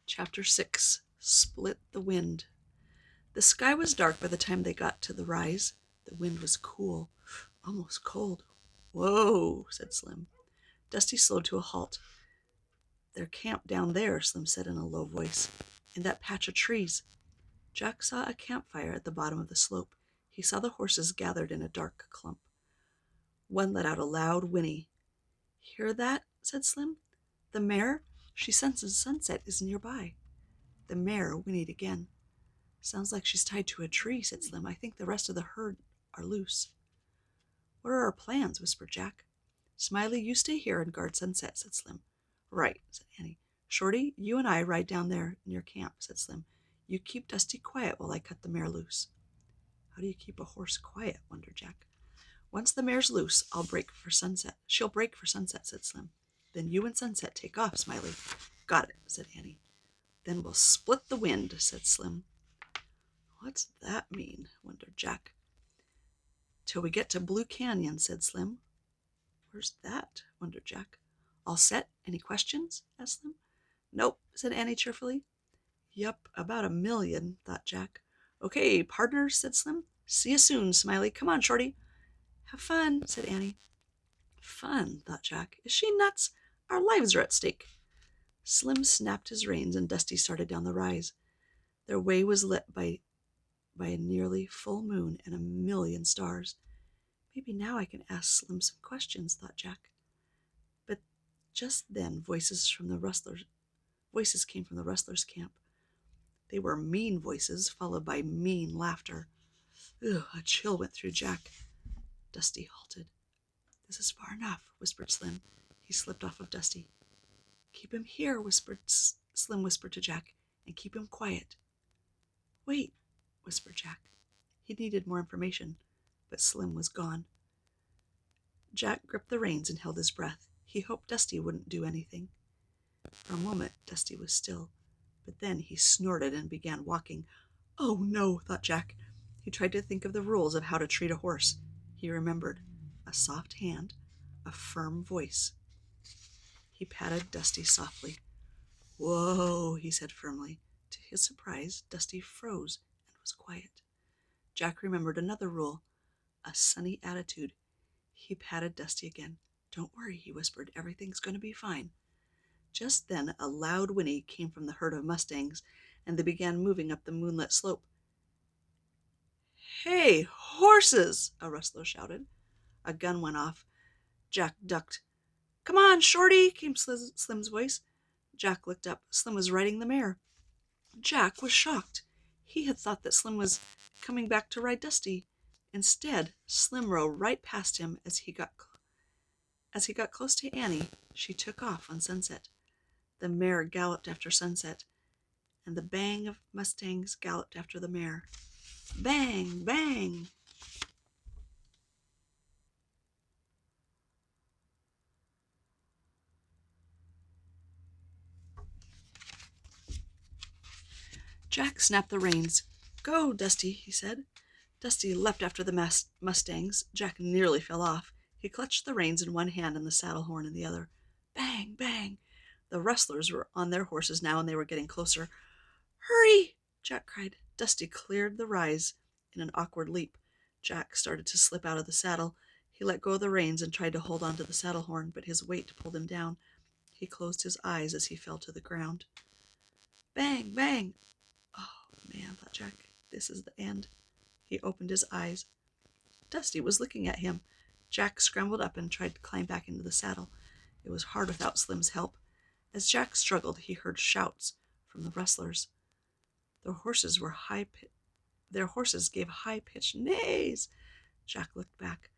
Chapter 6. Split the Wind. The sky was dark by the time they got to the rise. The wind was cool, almost cold. "Whoa," said Slim. Dusty slowed to a halt. "They're camped down there," Slim said in a low voice, "in that patch of trees." Jack saw a campfire at the bottom of the slope. He saw the horses gathered in a dark clump. One let out a loud whinny. "Hear that?" said Slim. "The mare? She senses sunset is nearby." The mare whinnied again. "Sounds like she's tied to a tree," said Slim. "I think the rest of the herd are loose." "What are our plans?" whispered Jack. "Smiley, you stay here and guard Sunset," said Slim. "Right," said Annie. "Shorty, you and I ride down there near camp," said Slim. "You keep Dusty quiet while I cut the mare loose." "How do you keep a horse quiet?" wondered Jack. "Once the mare's loose, She'll break for Sunset, said Slim. "Then you and Sunset take off, Smiley." "Got it," said Annie. "Then we'll split the wind," said Slim. "What's that mean?" wondered Jack. "Till we get to Blue Canyon," said Slim. "Where's that?" wondered Jack. "All set? Any questions?" asked Slim. "Nope," said Annie cheerfully. "Yup, about 1,000,000, thought Jack. "Okay, partners," said Slim. "See you soon, Smiley. Come on, Shorty." "Have fun," said Annie. Fun, thought Jack. Is she nuts? Our lives are at stake. Slim snapped his reins and Dusty started down the rise. Their way was lit by a nearly full moon and 1,000,000 stars. "Maybe now I can ask Slim some questions," thought Jack. But just then voices came from the rustlers' camp. They were mean voices, followed by mean laughter. Ugh, a chill went through Jack. Dusty halted. "This is far enough," whispered Slim. He slipped off of Dusty. "Keep him here," Slim whispered to Jack, "and keep him quiet." "Wait," whispered Jack. He needed more information, but Slim was gone. Jack gripped the reins and held his breath. He hoped Dusty wouldn't do anything. For a moment, Dusty was still, but then he snorted and began walking. "Oh, no," thought Jack. He tried to think of the rules of how to treat a horse. He remembered: a soft hand, a firm voice. He patted Dusty softly. "Whoa," he said firmly. To his surprise, Dusty froze and was quiet. Jack remembered another rule: a sunny attitude. He patted Dusty again. "Don't worry," he whispered. "Everything's going to be fine." Just then a loud whinny came from the herd of mustangs, and they began moving up the moonlit slope. "Hey, horses!" a rustler shouted. A gun went off. Jack ducked. "Come on, Shorty!" came Slim's voice. Jack looked up. Slim was riding the mare. Jack was shocked. He had thought that Slim was coming back to ride Dusty. Instead, Slim rode right past him. As he got close to Annie, she took off on Sunset. The mare galloped after Sunset, and the bang of mustangs galloped after the mare. Bang, bang! Jack snapped the reins. "Go, Dusty," he said. Dusty leapt after the mustangs. Jack nearly fell off. He clutched the reins in one hand and the saddle horn in the other. Bang, bang! The rustlers were on their horses now, and they were getting closer. "Hurry!" Jack cried. Dusty cleared the rise in an awkward leap. Jack started to slip out of the saddle. He let go of the reins and tried to hold on to the saddle horn, but his weight pulled him down. He closed his eyes as he fell to the ground. Bang, bang! "Oh, man," thought Jack. "This is the end." He opened his eyes. Dusty was looking at him. Jack scrambled up and tried to climb back into the saddle. It was hard without Slim's help. As Jack struggled, he heard shouts from the rustlers. Their horses gave high-pitched neighs. Jack looked back.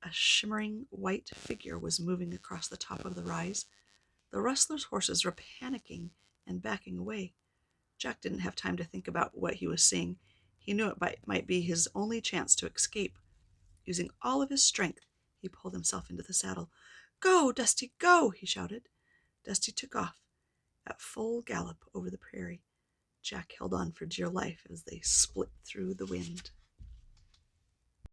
A shimmering white figure was moving across the top of the rise. The rustlers' horses were panicking and backing away. Jack didn't have time to think about what he was seeing. He knew it might be his only chance to escape. Using all of his strength, he pulled himself into the saddle. "Go, Dusty, go!" he shouted. Dusty took off at full gallop over the prairie. Jack held on for dear life as they split through the wind.